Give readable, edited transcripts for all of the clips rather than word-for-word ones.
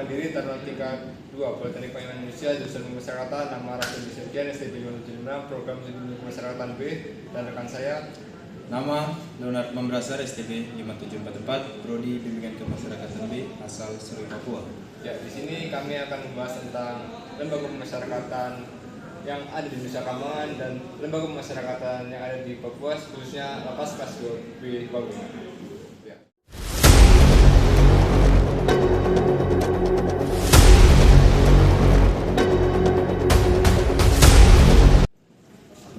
Mandiri Taruna Tingkat 2 Politeknik Pendidikan Indonesia, jurusan Kemasyarakatan, nama Raffi Sekian, STB 576, Program Studi Kemasyarakatan B, dan rekan saya. Nama Leonard Mambrasar, STB 5744, Prodi Bimbingan Kemasyarakatan B, asal Seruy, Papua. Ya, di sini kami akan membahas tentang lembaga pemasyarakatan yang ada di Nusa Kambangan dan lembaga pemasyarakatan yang ada di Papua, khususnya Lapas Kelas 2B Wamena. Ya.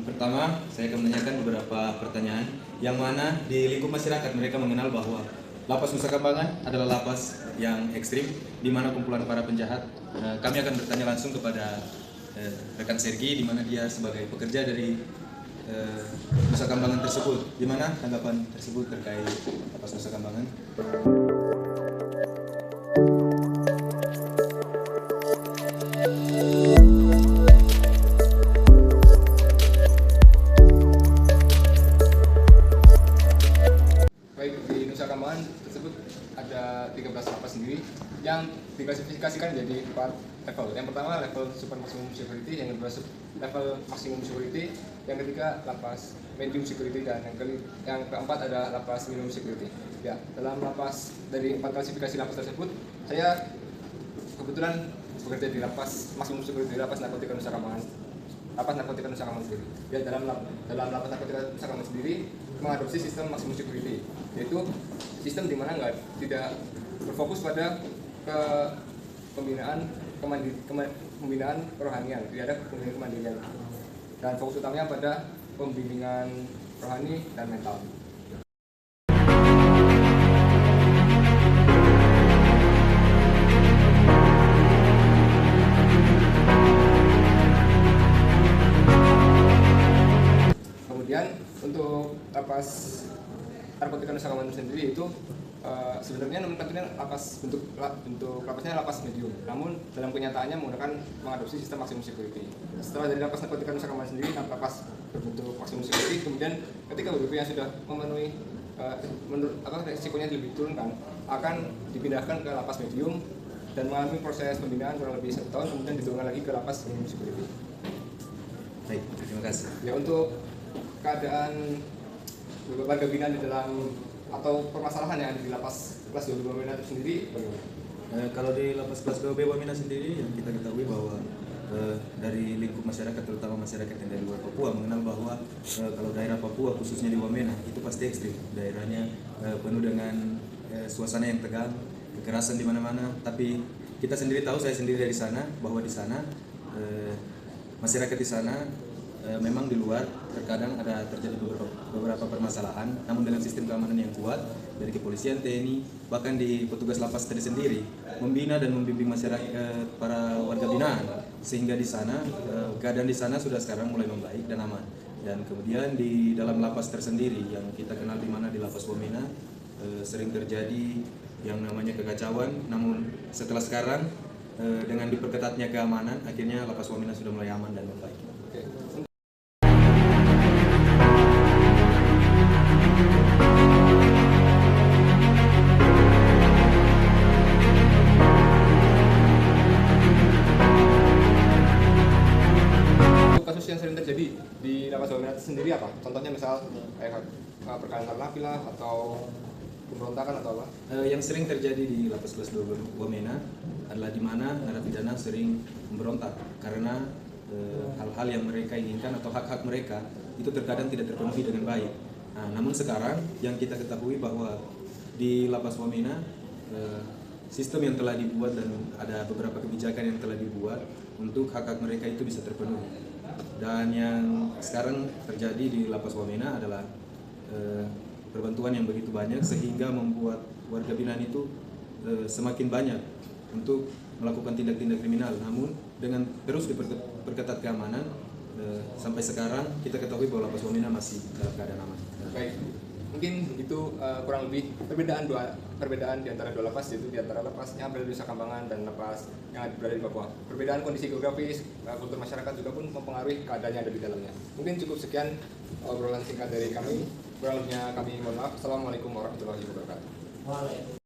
Pertama, saya akan menanyakan beberapa pertanyaan yang mana di lingkup masyarakat mereka mengenal bahwa Lapas Nusa Kambangan adalah lapas yang ekstrim di mana kumpulan para penjahat. Kami akan bertanya langsung kepada rekan Sergi, di mana dia sebagai pekerja dari Nusa Kambangan tersebut. Di mana tanggapan tersebut terkait Lapas Nusa Kambangan? Tersebut ada 13 lapas sendiri yang diklasifikasikan menjadi 4 level. Yang pertama level super maximum security, yang kedua level maximum security, yang ketiga lapas medium security, dan yang keempat ada lapas minimum security. Ya, dalam lapas dari 4 klasifikasi lapas tersebut, saya kebetulan bekerja di lapas maximum security, lapas narkotika Nusa Kambangan. Lapas narkotika Nusa Kambangan sendiri. Ya, dalam lapas narkotika Nusa Kambangan sendiri mengadopsi sistem maximum security, yaitu sistem di mana tidak berfokus pada pembinaan kerohanian, tidak ada pembinaan kemandirian, dan fokus utamanya pada pembimbingan rohani dan mental. Kemudian untuk lapas narkotika Nusa Kambangan sendiri itu sebenarnya nomenklaturnya bentuk lapasnya lapas medium, namun dalam kenyataannya mengadopsi sistem maximum security. Setelah dari lapas narkotika Nusa Kambangan sendiri, lapas berbentuk maximum security, kemudian ketika WBP yang sudah memenuhi resikonya lebih diturunkan, akan dipindahkan ke lapas medium dan mengalami proses pembinaan kurang lebih 1 tahun, kemudian diturunkan lagi ke lapas minimum security. Baik, terima kasih. Ya, untuk keadaan warga binaan di dalam atau permasalahan yang ada di lapas kelas 2B Wamena itu sendiri bagaimana? Kalau di lapas kelas 2B Wamena sendiri, yang kita ketahui bahwa dari lingkup masyarakat, terutama masyarakat yang dari luar Papua, mengenal bahwa kalau daerah Papua khususnya di Wamena itu pasti ekstrim. Daerahnya penuh dengan suasana yang tegang, kekerasan di mana-mana. Tapi kita sendiri tahu, saya sendiri dari sana, bahwa di sana masyarakat di sana memang di luar terkadang ada terjadi beberapa permasalahan, namun dengan sistem keamanan yang kuat dari kepolisian, TNI, bahkan di petugas lapas sendiri membina dan membimbing masyarakat, para warga binaan, sehingga di sana keadaan di sana sudah sekarang mulai membaik dan aman. Dan kemudian di dalam lapas tersendiri yang kita kenal di mana di Lapas Wamena sering terjadi yang namanya kekacauan, namun setelah sekarang dengan diperketatnya keamanan, akhirnya Lapas Wamena sudah mulai aman dan membaik. Kasus yang sering terjadi di Lapas Wamena sendiri apa? Contohnya misal kayak perkara narkoba lah, atau pemberontakan atau apa? Yang sering terjadi di Lapas kelas 2 Wamena adalah di mana narapidana sering memberontak karena hal-hal yang mereka inginkan atau hak-hak mereka itu terkadang tidak terpenuhi dengan baik. Nah, namun sekarang yang kita ketahui bahwa di Lapas Wamena sistem yang telah dibuat dan ada beberapa kebijakan yang telah dibuat untuk hak-hak mereka itu bisa terpenuhi. Dan yang sekarang terjadi di Lapas Wamena adalah perbantuan yang begitu banyak sehingga membuat warga binaan itu semakin banyak untuk melakukan tindak-tindak kriminal. Namun dengan terus diperketat keamanan, sampai sekarang kita ketahui bahwa Lapas Wamena masih dalam keadaan aman. Baik, mungkin itu kurang lebih perbedaan di antara dua lapas, yaitu di antara lapas yang berada di Nusa Kambangan dan lapas yang berada di Papua. Perbedaan kondisi geografis, kultur masyarakat juga pun mempengaruhi keadaan yang ada di dalamnya. Mungkin cukup sekian obrolan singkat dari kami. Kurang lebihnya kami mohon maaf. Assalamualaikum warahmatullahi wabarakatuh.